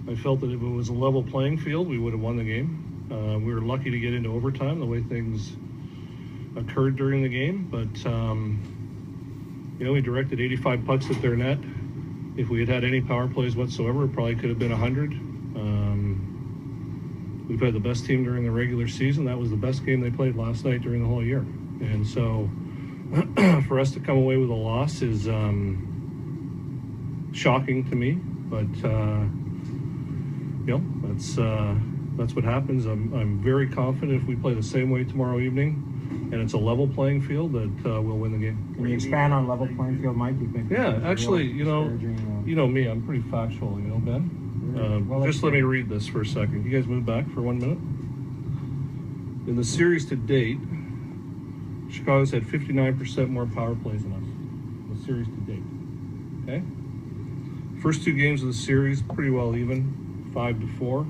I felt that if it was a level playing field, we would have won the game. We were lucky to get into overtime the way things occurred during the game, but we directed 85 pucks at their net. If we had had any power plays whatsoever, it probably could have been 100. We've had the best team during the regular season. That was the best game they played last night during the whole year. And so for us to come away with a loss is shocking to me, but that's what happens. I'm very confident if we play the same way tomorrow evening and it's a level playing field that we'll win the game. Can you expand on level playing field, Mike? You think? Yeah, actually, you know me, I'm pretty factual, Ben. Just let me read this for a second. You guys move back for 1 minute. In the series to date, Chicago's had 59% more power plays than us. In the series to date. Okay? First 2 games of the series, pretty well even, 5-4.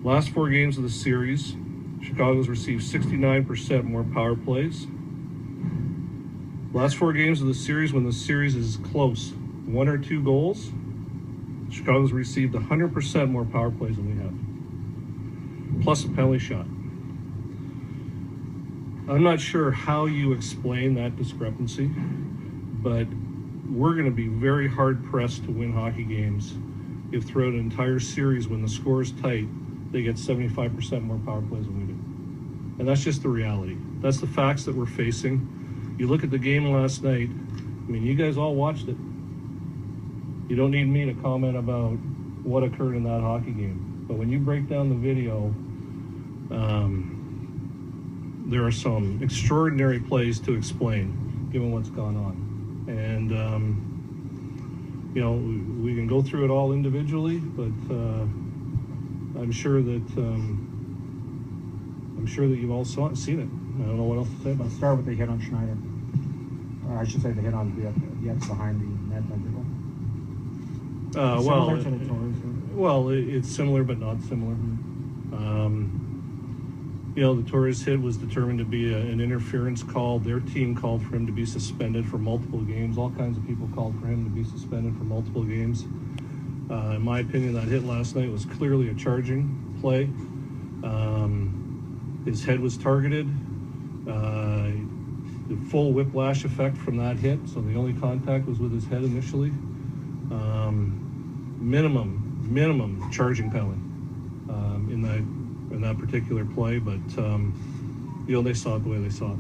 Last 4 games of the series, Chicago's received 69% more power plays. Last 4 games of the series, when the series is close, 1 or 2 goals, Chicago's received 100% more power plays than we have, plus a penalty shot. I'm not sure how you explain that discrepancy, but we're going to be very hard-pressed to win hockey games if throughout an entire series, when the score is tight, they get 75% more power plays than we do. And that's just the reality. That's the facts that we're facing. You look at the game last night, you guys all watched it. You don't need me to comment about what occurred in that hockey game. But when you break down the video, there are some extraordinary plays to explain, given what's gone on. And, we can go through it all individually, but I'm sure that you've all seen it. I don't know what else to say. Let's start with the hit on Schneider. Or I should say the hit on the X behind the net. It's similar but not similar. The Torres hit was determined to be an interference call. Their team called for him to be suspended for multiple games. All kinds of people called for him to be suspended for multiple games. In my opinion, that hit last night was clearly a charging play. His head was targeted. The full whiplash effect from that hit, so the only contact was with his head initially. Minimum charging penalty in that particular play, but they saw it the way they saw it.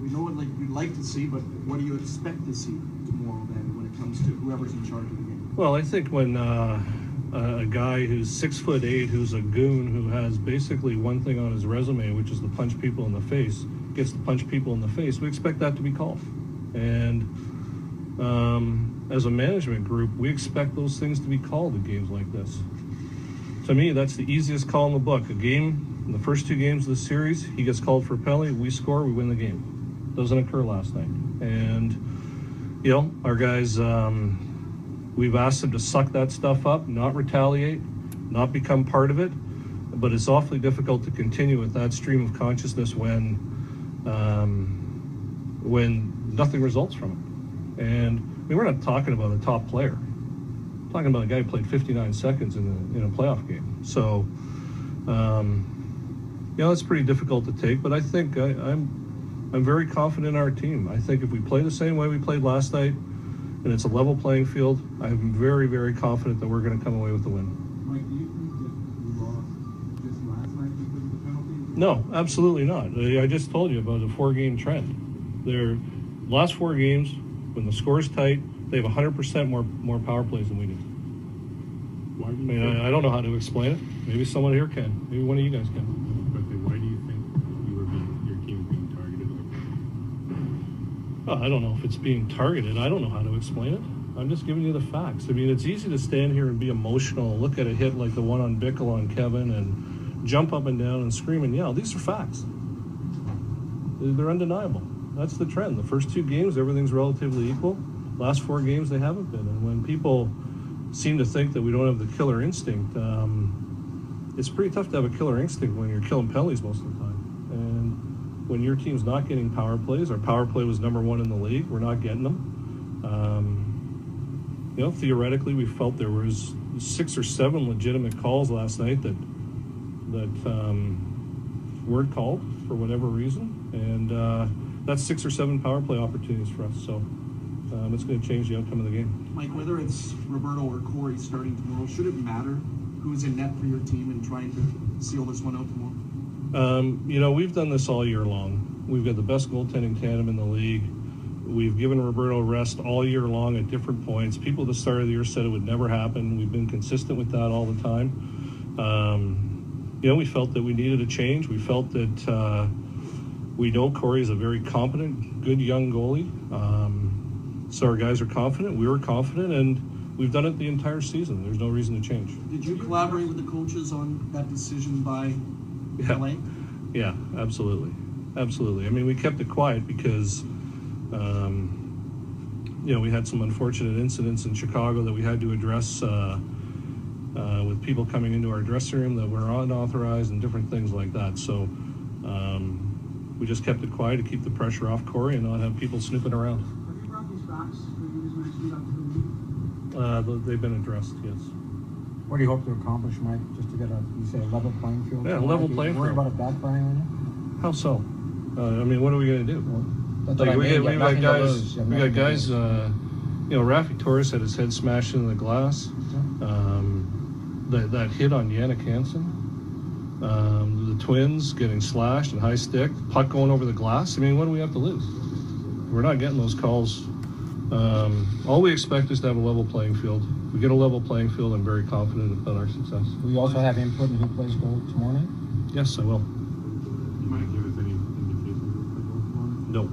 We know what we'd like to see, but what do you expect to see tomorrow then when it comes to whoever's in charge of the game? Well, I think when a guy who's 6'8", who's a goon, who has basically one thing on his resume, which is to punch people in the face, gets to punch people in the face, we expect that to be called. And as a management group, we expect those things to be called in games like this. To me, that's the easiest call in the book. A game, in the first 2 games of the series, he gets called for a penalty, we score, we win the game. Doesn't occur last night. And, our guys, we've asked them to suck that stuff up, not retaliate, not become part of it. But it's awfully difficult to continue with that stream of consciousness when nothing results from it. And we're not talking about a top player. We're talking about a guy who played 59 seconds in a playoff game. So, it's pretty difficult to take. But I think I'm very confident in our team. I think if we play the same way we played last night, and it's a level playing field, I'm very, very confident that we're going to come away with the win. Mike, do you think that we lost just last night because of the penalty? No, absolutely not. I just told you about a 4-game trend. Their last 4 games, when the score's tight, they have 100% more power plays than we do. I don't know how to explain it. Maybe someone here can. Maybe one of you guys can. Why do you think your team is being targeted? Well, I don't know if it's being targeted. I don't know how to explain it. I'm just giving you the facts. It's easy to stand here and be emotional, look at a hit like the one on Bickle on Kevin, and jump up and down and scream and yell. These are facts. They're undeniable. That's the trend. The first 2 games, everything's relatively equal. Last 4 games, they haven't been. And when people seem to think that we don't have the killer instinct, it's pretty tough to have a killer instinct when you're killing penalties most of the time. And when your team's not getting power plays, our power play was number 1 in the league, we're not getting them. Theoretically, we felt there was 6 or 7 legitimate calls last night that weren't called for whatever reason, and that's 6 or 7 power play opportunities for us. So it's going to change the outcome of the game. Mike, whether it's Roberto or Corey starting tomorrow, should it matter who's in net for your team and trying to seal this one out tomorrow? We've done this all year long. We've got the best goaltending tandem in the league. We've given Roberto rest all year long at different points. People at the start of the year said it would never happen. We've been consistent with that all the time. We felt that we needed a change. We felt that we know Corey is a very competent, good young goalie. So our guys are confident. We were confident, and we've done it the entire season. There's no reason to change. Did you collaborate with the coaches on that decision by LA? Yeah, absolutely. Absolutely. I mean, we kept it quiet because, we had some unfortunate incidents in Chicago that we had to address with people coming into our dressing room that were unauthorized and different things like that. So we just kept it quiet to keep the pressure off Corey and not have people snooping around. Have you brought these facts that you just mentioned up to the league? They've been addressed, yes. What do you hope to accomplish, Mike? Just to get a level playing field? Yeah, level playing field. Worry about it backfiring on you? How so? What are we going to do? Well, that's what I mean. We got guys. Rafi Torres had his head smashed into the glass. That hit on Yannick Hansen. The Twins getting slashed and high stick, puck going over the glass. What do we have to lose? We're not getting those calls. All we expect is to have a level playing field. If we get a level playing field, I'm very confident about our success. Will you also have input in who plays goal tomorrow night? Yes, I will. You might give us any indication of the goal tomorrow? No.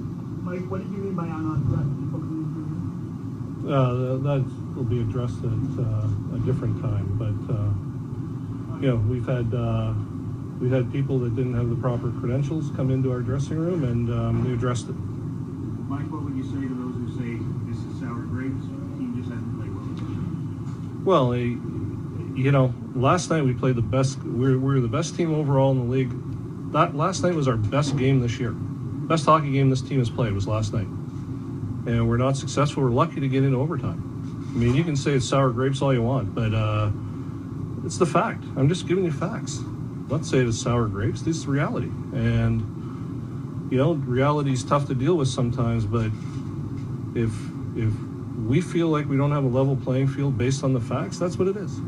Mike, what did you mean by unauthorized people coming into That will be addressed at a different time. But we've had people that didn't have the proper credentials come into our dressing room, and we addressed it. Mike, what would you say to those who say this is sour grapes? The team just hasn't played well. Well, last night we played the best. We were the best team overall in the league. That last night was our best game this year. Best hockey game this team has played was last night, and we're not successful. We're lucky to get into overtime. You can say it's sour grapes all you want, but it's the fact. I'm just giving you facts. Let's say it's sour grapes. This is reality, and reality is tough to deal with sometimes. But if we feel like we don't have a level playing field based on the facts, that's what it is.